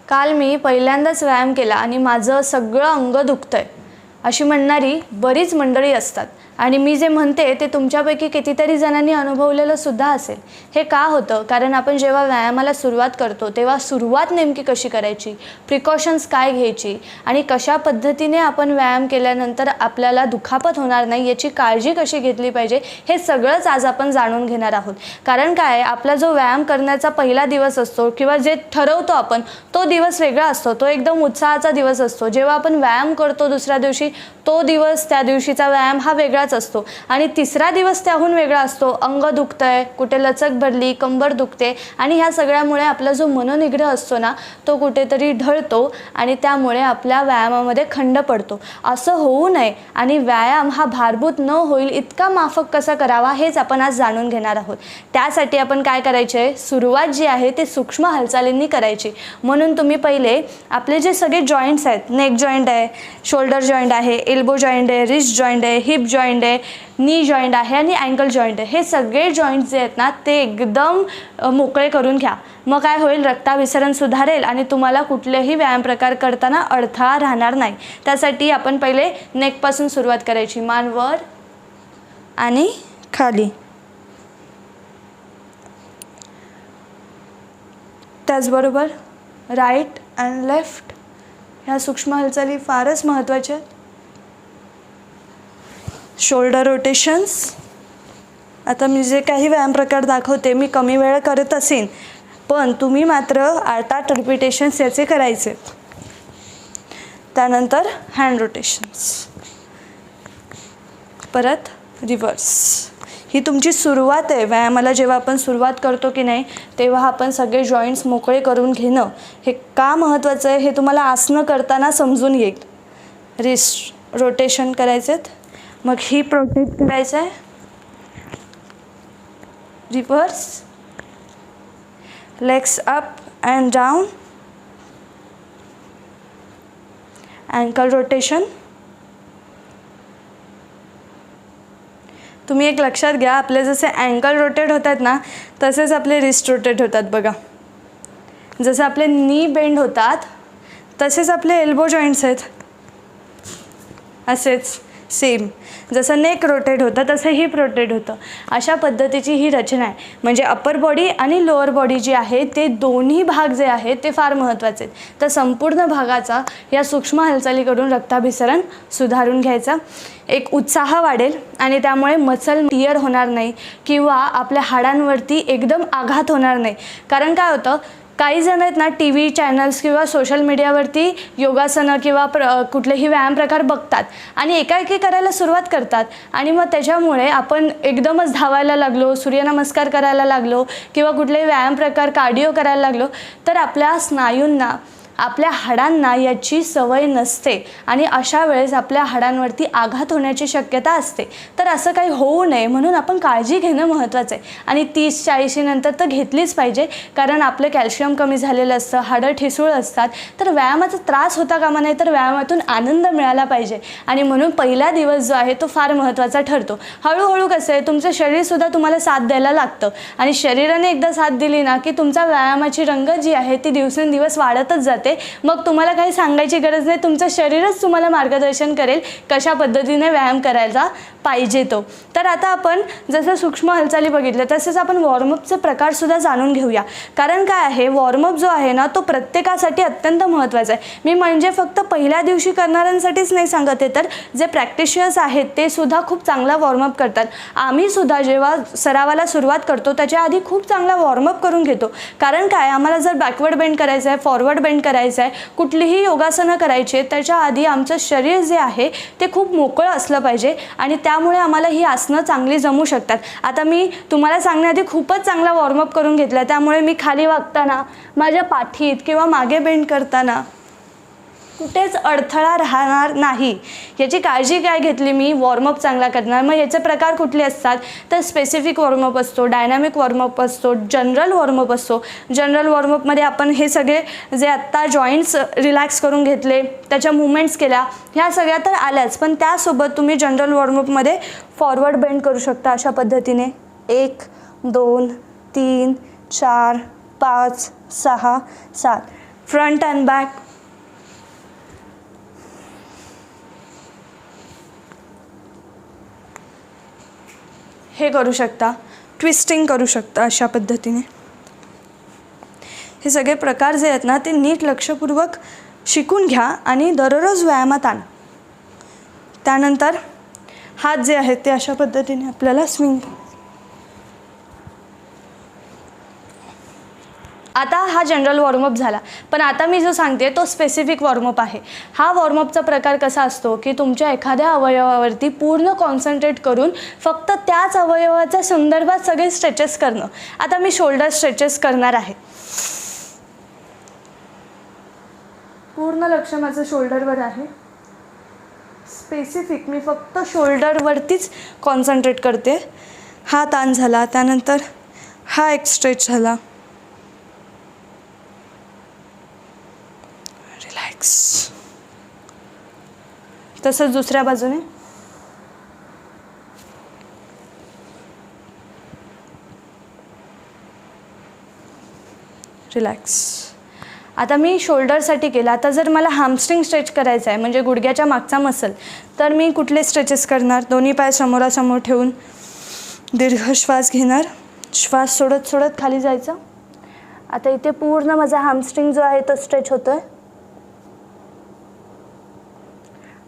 काल मी पहिल्यांदाच व्यायाम केला आणि माझं सगळं अंग दुखतंय अशी म्हणणारी बरीच मंडळी असतात आणि मी जे म्हणते ते तुमच्यापैकी कितीतरी जणांनी अनुभवलेलं सुद्धा असेल. हे का होतं? कारण आपण जेव्हा व्यायामाला सुरुवात करतो तेव्हा सुरुवात नेमकी कशी करायची, प्रिकॉशन्स काय घ्यायची आणि कशा पद्धतीने आपण व्यायाम केल्यानंतर आपल्याला दुखापत होणार नाही याची काळजी कशी घेतली पाहिजे, हे सगळंच आज आपण जाणून घेणार आहोत. कारण काय, आपला जो व्यायाम करण्याचा पहिला दिवस असतो किंवा जे ठरवतो आपण तो दिवस वेगळा असतो. तो एकदम उत्साहाचा दिवस असतो. जेव्हा आपण व्यायाम करतो दुसऱ्या दिवशी तो दिवस, त्या दिवशीचा व्यायाम हा वेगळाच असतो आणि तिसरा दिवस त्याहून वेगळा असतो. अंग दुखतंय, कुठे लचक भरली, कंबर दुखते आणि ह्या सगळ्यामुळे आपला जो मनोनिग्रह असतो ना तो कुठेतरी ढळतो आणि त्यामुळे आपल्या व्यायामामध्ये खंड पडतो. असं होऊ नये आणि व्यायाम हा भारभूत न होईल इतका माफक कसा करावा हेच आपण आज जाणून घेणार आहोत. त्यासाठी आपण काय करायचे, सुरुवात जी आहे ती सूक्ष्म हालचालींनी करायची. म्हणून तुम्ही पहिले आपले जे सगळे जॉईंट्स आहेत, नेक जॉईंट आहे, शोल्डर जॉईंट आहे, एल्बो जॉईंट आहे, रिस्ट जॉईंट आहे, हिप जॉईंट आहे, नी जॉईंट आहे आणि अँकल जॉईंट आहे, हे सगळे जॉईंट्स जे आहेत ना ते एकदम मोकळे करून घ्या. मग काय होईल, रक्ताभिसरण सुधारेल आणि तुम्हाला कुठलेही व्यायाम प्रकार करताना अडथळा राहणार नाही. त्यासाठी आपण पहिले नेकपासून सुरुवात करायची. मान वर आणि खाली. त्याचबरोबर राईट अँड लेफ्ट ह्या सूक्ष्म हालचाली फारच महत्त्वाच्या आहेत. Shoulder rotations. आता मी जे काही व्यायाम प्रकार दाखवते मी कमी वेळ करत असेन, पण तुम्ही मात्र 8 रिपिटेशन्स याचे करायचे. त्यानंतर हँड रोटेशन्स, परत रिव्हर्स. ही तुमची सुरुवात आहे. व्यायामाला जेव्हा आपण सुरुवात करतो की नाही तेव्हा आपण सगळे जॉईंट्स मोकळे करून घेणं हे का महत्त्वाचं आहे हे तुम्हाला आसनं करताना समजून येईल. रिस्ट रोटेशन करायचेत, मग हिप रोटेट करायचं आहे, reverse, legs up and down, ankle rotation. तुम्ही एक लक्षात घ्या, आपले जसे अँकल रोटेट होतात ना तसेच आपले रिस्ट रोटेट होतात बघा. जसे आपले नी बेंड होतात तसेच आपले एल्बो जॉईंट्स आहेत, असेच सेम. जसं नेक रोटेट होतं तसं हिप रोटेट होतं. अशा पद्धतीची ही रचना आहे. म्हणजे अप्पर बॉडी आणि लोअर बॉडी जी आहे ते दोन्ही भाग जे आहेत ते फार महत्त्वाचे आहेत. तर संपूर्ण भागाचा या सूक्ष्म हालचालीकडून रक्ताभिसरण सुधारून घ्यायचा. एक उत्साह वाढेल आणि त्यामुळे मसल टियर होणार नाही किंवा आपल्या हाडांवरती एकदम आघात होणार नाही. कारण काय होतं, काही जण आहेत ना टी व्ही चॅनल्स किंवा सोशल मीडियावरती योगासनं किंवा कुठलेही व्यायाम प्रकार बघतात आणि एकाएकी करायला सुरुवात करतात आणि मग त्याच्यामुळे आपण एकदमच धावायला लागलो, सूर्यनमस्कार करायला लागलो किंवा कुठलेही व्यायाम प्रकार कार्डिओ करायला लागलो तर आपल्या स्नायूंना, आपल्या हाडांना याची सवय नसते आणि अशा वेळेस आपल्या हाडांवरती आघात होण्याची शक्यता असते. तर असं काही होऊ नये म्हणून आपण काळजी घेणं महत्त्वाचं आहे आणि 30-40 नंतर तर घेतलीच पाहिजे. कारण आपलं कॅल्शियम कमी झालेलं असतं, हाडं ठिसूळ असतात. तर व्यायामाचा त्रास होता कामा नये, तर व्यायामातून आनंद मिळाला पाहिजे आणि म्हणून पहिला दिवस जो आहे तो फार महत्त्वाचा ठरतो. हळूहळू कसं आहे, तुमचं शरीरसुद्धा तुम्हाला साथ द्यायला लागतं आणि शरीराने एकदा साथ दिली ना की तुमचा व्यायामाची रंगत जी आहे ती दिवसेंदिवस वाढतच जाते. मग तुम्हाला काही सांगायची गरज नाही, तुमचं शरीरच तुम्हाला मार्गदर्शन करेल कशा पद्धतीने व्यायाम करायचा पाहिजे तो. तर आता आपण जसं सूक्ष्म हालचाली बघितल्या तसेच आपण वॉर्मअपचे प्रकार सुद्धा जाणून घेऊया. कारण काय आहे, वॉर्मअप जो आहे ना तो प्रत्येकासाठी अत्यंत महत्त्वाचा आहे. मी म्हणजे फक्त पहिल्या दिवशी करणाऱ्यांसाठीच नाही सांगत आहे, तर जे प्रॅक्टिशनर्स आहेत ते सुद्धा खूप चांगला वॉर्मअप करतात. आम्ही सुद्धा जेव्हा सरावाला सुरुवात करतो त्याच्या आधी खूप चांगला वॉर्मअप करून घेतो. कारण काय, आम्हाला जर बॅकवर्ड बेंड करायचं आहे, फॉरवर्ड बेंड करायचं आहे, कुठलीही योगासनं करायची त्याच्या आधी आमचं शरीर जे आहे ते खूप मोकळं असलं पाहिजे आणि त्यामुळे आम्हाला ही आसनं चांगली जमू शकतात. आता मी तुम्हाला सांगण्याआधी खूपच चांगला वॉर्मअप करून घेतला, त्यामुळे मी खाली वागताना, माझ्या पाठीत किंवा मागे बेंड करताना कुठेच अडथळा राहणार नाही याची काळजी काय घेतली मी, वॉर्मअप चांगला करणार. मग याचे प्रकार कुठले असतात तर स्पेसिफिक वॉर्मअप असतो, डायनॅमिक वॉर्मअप असतो, जनरल वॉर्मअप असतो. जनरल वॉर्मअपमध्ये आपण हे सगळे जे आत्ता जॉईंट्स रिलॅक्स करून घेतले, त्याच्या मुवमेंट्स केल्या, ह्या सगळ्या तर आल्याच, पण त्यासोबत तुम्ही जनरल वॉर्मअपमध्ये फॉरवर्ड बेंड करू शकता अशा पद्धतीने. 1 2 3 4 5 6 7 फ्रंट अँड बॅक. हे करू शकता, ट्विस्टिंग करू शकता अशा पद्धतीने. हे सगळे प्रकार जे आहेत ना ते नीट लक्षपूर्वक शिकून घ्या आणि दररोज व्यायामात आणा. त्यानंतर हात जे आहेत ते अशा पद्धतीने आपल्याला स्विंग. आता हा जनरल वॉर्मअप झाला, पण आता मी जो सांगते तो स्पेसिफिक वॉर्मअप आहे. हा वॉर्मअपचा प्रकार कसा असतो की तुमच्या एखाद्या अवयवावरती पूर्ण कॉन्सन्ट्रेट करून फक्त त्याच अवयवाच्या संदर्भात सगळे स्ट्रेचेस करणं. आता मी शोल्डर स्ट्रेचेस करणार आहे. पूर्ण लक्ष माझं शोल्डरवर आहे. स्पेसिफिक मी फक्त शोल्डरवरतीच कॉन्सन्ट्रेट करते. हा ताण झाला, त्यानंतर हा एक स्ट्रेच झाला. रिलॅक्स. तसंच दुसऱ्या बाजूने. रिलॅक्स. आता मी शोल्डरसाठी केलं. आता जर मला हॅमस्ट्रिंग स्ट्रेच करायचं आहे म्हणजे गुडघ्याच्या मागचा मसल, तर मी कुठले स्ट्रेचेस करणार? दोन्ही पाय समोरासमोर ठेवून दीर्घ श्वास घेणार. श्वास सोडत सोडत खाली जायचं. आता इथे पूर्ण माझा हॅमस्ट्रिंग जो आहे तो स्ट्रेच होतोय.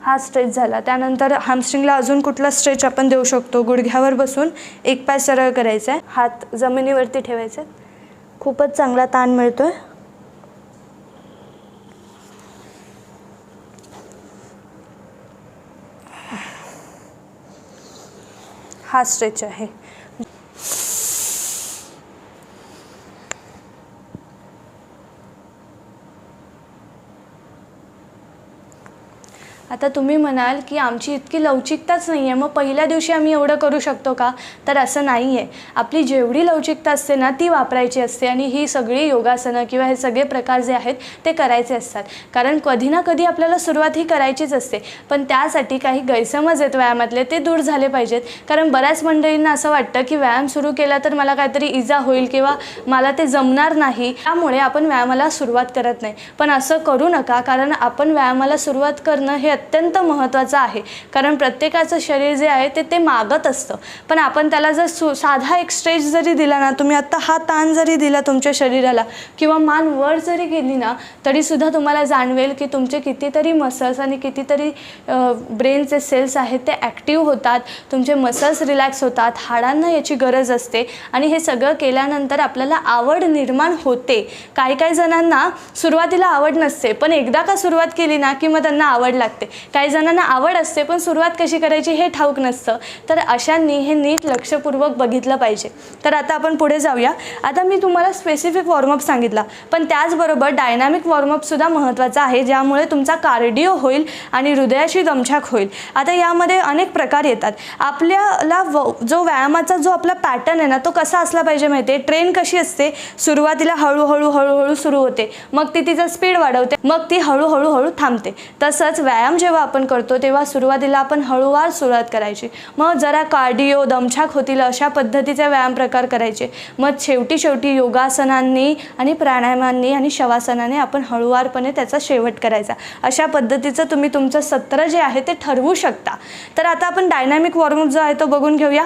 हा स्ट्रेच झाला. त्यानंतर हॅमस्ट्रिंगला अजून कुठला स्ट्रेच आपण देऊ शकतो? गुडघ्यावर बसून एक पाय सरळ करायचा आहे, हात जमिनीवरती ठेवायचे. खूपच चांगला ताण मिळतोय. हा स्ट्रेच आहे. आता तुम्ही म्हणाल की आमची इतकी लवचिकताच नाही आहे, मग पहिल्या दिवशी आम्ही एवढं करू शकतो का? तर असं नाही आहे. आपली जेवढी लवचिकता असते ना ती वापरायची असते आणि ही सगळी योगासनं किंवा हे सगळे प्रकार जे आहेत ते करायचे असतात. कारण कधी ना कधी आपल्याला सुरुवात ही करायचीच असते, पण त्यासाठी काही गैरसमज आहेत व्यायामातले ते दूर झाले पाहिजेत. कारण बऱ्याच मंडळींना असं वाटतं की व्यायाम सुरू केला तर मला काहीतरी इजा होईल किंवा मला ते जमणार नाही, त्यामुळे आपण व्यायामाला सुरुवात करत नाही. पण असं करू नका, कारण आपण व्यायामाला सुरुवात करणं हे अत्यंत महत्त्वाचं आहे. कारण प्रत्येकाचं शरीर जे आहे ते मागत असतं, पण आपण त्याला जर साधा एक स्ट्रेच जरी दिला ना, तुम्ही आत्ता हा ताण जरी दिला तुमच्या शरीराला किंवा मान वर जरी गेली ना, तरीसुद्धा तुम्हाला जाणवेल की तुमचे कितीतरी मसल्स आणि कितीतरी ब्रेनचे सेल्स आहेत ते ॲक्टिव्ह होतात, तुमचे मसल्स रिलॅक्स होतात, हाडांना याची गरज असते. आणि हे सगळं केल्यानंतर आपल्याला आवड निर्माण होते. काही जणांना सुरुवातीला आवड नसते, पण एकदा का सुरुवात केली ना की मग त्यांना आवड लागते. काही जणांना आवड असते पण सुरुवात कशी करायची हे ठाऊक नसतं. तर अशांनी हे नीट लक्षपूर्वक बघितलं पाहिजे. तर आता आपण पुढे जाऊया. आता मी तुम्हाला स्पेसिफिक वॉर्मअप सांगितला, पण त्याचबरोबर डायनामिक वॉर्मअपसुद्धा महत्त्वाचा आहे, ज्यामुळे तुमचा कार्डिओ होईल आणि हृदयाची दमछाक होईल. आता यामध्ये अनेक प्रकार येतात. आपल्याला जो व्यायामाचा जो आपला पॅटर्न आहे ना तो कसा असला पाहिजे माहिती आहे? ट्रेन कशी असते? सुरुवातीला हळूहळू सुरू होते, मग ती तिचा स्पीड वाढवते, मग ती हळूहळू थांबते. तसंच व्यायाम जेव्हा आपण करतो तेव्हा सुरुवातीला आपण हळूवार सुरुवात करायची, मग जरा कार्डिओ दमछाक होतील अशा पद्धतीचे व्यायाम प्रकार करायचे, मग शेवटी योगासनांनी आणि प्राणायामांनी आणि शवासनाने आपण हळूवारपणे त्याचा शेवट करायचा. अशा पद्धतीचं तुम्ही तुमचं सत्र जे आहे ते ठरवू शकता. तर आता आपण डायनामिक वॉर्मअप जो आहे तो बघून घेऊया.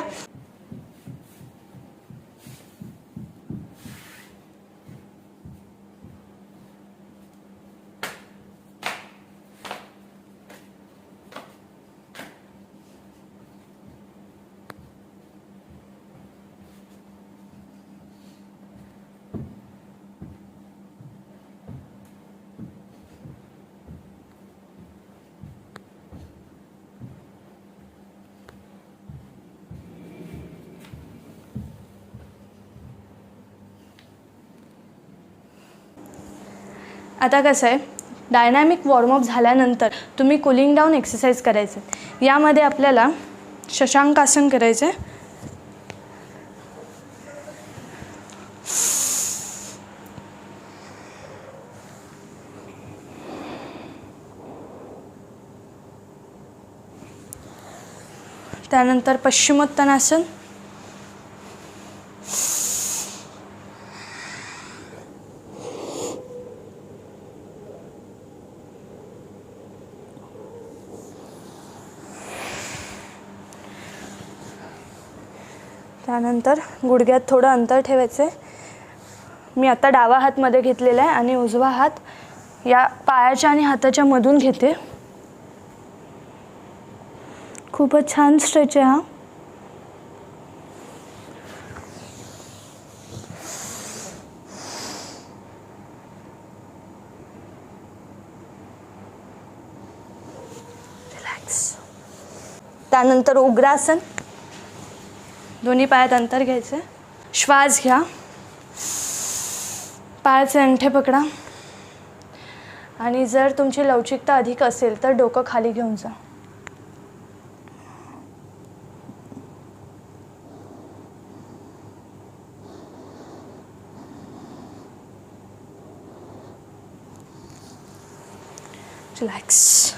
आता कसं आहे, डायनॅमिक वॉर्मअप झाल्यानंतर तुम्ही कूलिंग डाऊन एक्सरसाइज करायचे. यामध्ये आपल्याला शशांकासन करायचं आहे. त्यानंतर पश्चिमोत्तानासन, त्यानंतर गुडघ्यात थोडं अंतर ठेवायचं आहे. मी आता डावा हात मध्ये घेतलेला आहे आणि उजवा हात या पायाच्या आणि हाताच्या मधून घेते. खूपच छान स्ट्रेच आहे हा. त्यानंतर उग्रासन. दोन्ही पायात अंतर घ्यायचे. श्वास घ्या. पायाचे अंगठे पकडा आणि जर तुमची लवचिकता अधिक असेल तर डोकं खाली घेऊन जा. रिलॅक्स.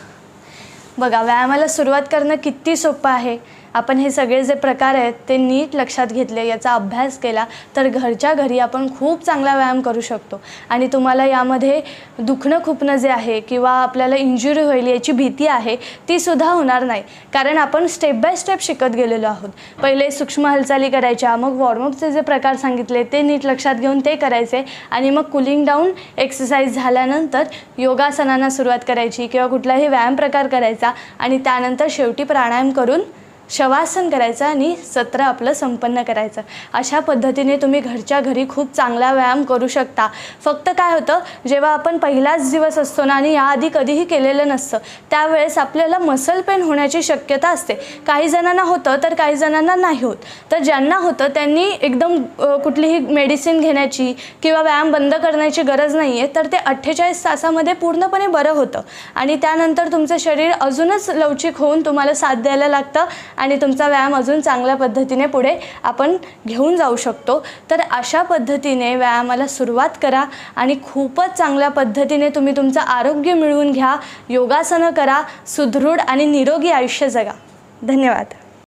बघा, व्यायामाला सुरुवात करणं किती सोपं आहे. आपण हे सगळे जे प्रकार आहेत ते नीट लक्षात घेतले, याचा अभ्यास केला तर घरच्या घरी आपण खूप चांगला व्यायाम करू शकतो. आणि तुम्हाला यामध्ये दुखणं खुपणं जे आहे किंवा आपल्याला इंजुरी होईल याची भीती आहे तीसुद्धा होणार नाही, कारण आपण स्टेप बाय स्टेप शिकत गेलेलो आहोत. पहिले सूक्ष्म हालचाली करायच्या, मग वॉर्मअपचे जे प्रकार सांगितले ते नीट लक्षात घेऊन ते करायचे आणि मग कूलिंग डाऊन एक्सरसाइज झाल्यानंतर योगासनांना सुरुवात करायची किंवा कुठलाही व्यायाम प्रकार करायचा आणि त्यानंतर शेवटी प्राणायाम करून शवासन करायचं आणि सत्र आपलं संपन्न करायचं. अशा पद्धतीने तुम्ही घरच्या घरी खूप चांगला व्यायाम करू शकता. फक्त काय होतं, जेव्हा आपण पहिलाच दिवस असतो ना आणि याआधी कधीही केलेलं नसतं त्यावेळेस आपल्याला मसल पेन होण्याची शक्यता असते. काही जणांना होतं तर काही जणांना नाही होत. तर ज्यांना होतं त्यांनी एकदम कुठलीही मेडिसिन घेण्याची किंवा व्यायाम बंद करण्याची गरज नाही आहे. तर ते 48 तासामध्ये पूर्णपणे बरं होतं आणि त्यानंतर तुमचं शरीर अजूनच लवचिक होऊन तुम्हाला साथ द्यायला लागतं आणि तुमचा व्यायाम अजून चांगल्या पद्धतीने पुढे आपण घेऊन जाऊ शकतो. तर अशा पद्धतीने व्यायामाला सुरुवात करा आणि खूपच चांगल्या पद्धतीने तुम्ही तुमचं आरोग्य मिळवून घ्या. योगासनं करा, सुदृढ आणि निरोगी आयुष्य जगा. धन्यवाद.